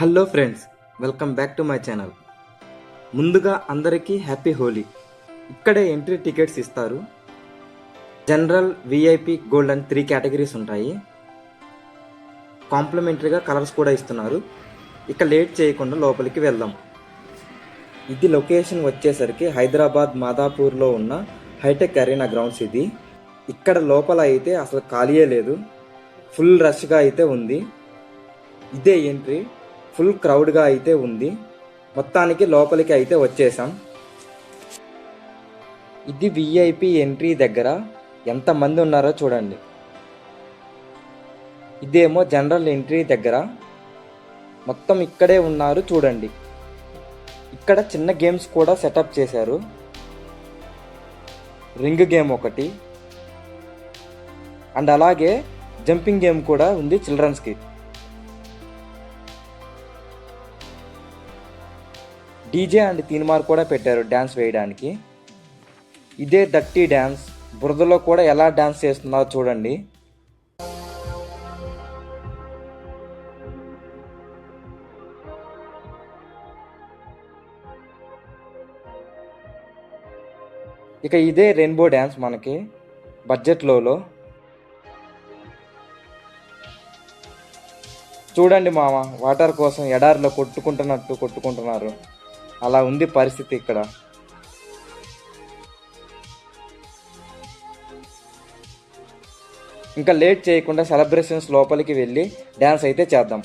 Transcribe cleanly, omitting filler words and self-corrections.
Hello friends, welcome back to my channel. ముందుగా అందరికీ happy Holi. ఇక్కడే ఎంట్రీ టికెట్స్ ఇస్తారు. జనరల్, విఐపి, గోల్డ్ అని 3 కేటగిరీస్ ఉంటాయి. కాంప్లిమెంటరీగా కలర్స్ కూడా ఇస్తున్నారు. ఇక లేట్ చేయకుండా లోపలికి వెళ్దాం. ఇది లొకేషన్ వచ్చేసరికి హైదరాబాద్ మాదాపూర్లో ఉన్న హైటెక్ అరీనా గ్రౌండ్స్. ఇది ఇక్కడ లోపల అయితే అసలు ఖాళీయే లేదు, ఫుల్ రష్గా అయితే ఉంది. ఇదే ఎంట్రీ, ఫుల్ క్రౌడ్గా అయితే ఉంది. మొత్తానికి లోపలికి అయితే వచ్చేసాం. ఇది విఐపి ఎంట్రీ దగ్గర ఎంతమంది ఉన్నారో చూడండి. ఇదేమో జనరల్ ఎంట్రీ దగ్గర, మొత్తం ఇక్కడే ఉన్నారు చూడండి. ఇక్కడ చిన్న గేమ్స్ కూడా సెటప్ చేశారు. రింగ్ గేమ్ ఒకటి, అండ్ అలాగే జంపింగ్ గేమ్ కూడా ఉంది చిల్డ్రన్స్కి. డీజే అండ్ తీన్మార్ కూడా పెట్టారు డ్యాన్స్ వేయడానికి. ఇదే దట్టి డ్యాన్స్, బురదలో కూడా ఎలా డ్యాన్స్ చేస్తున్నారో చూడండి. ఇక ఇదే రెయిన్బో డ్యాన్స్ మనకి బడ్జెట్లో. చూడండి మామ, వాటర్ కోసం ఎడారిలో కొట్టుకుంటున్నారు. అలా ఉంది పరిస్థితి ఇక్కడ. ఇంకా లేట్ చేయకుండా సెలబ్రేషన్స్ లోపలికి వెళ్ళి డ్యాన్స్ అయితే చేద్దాం.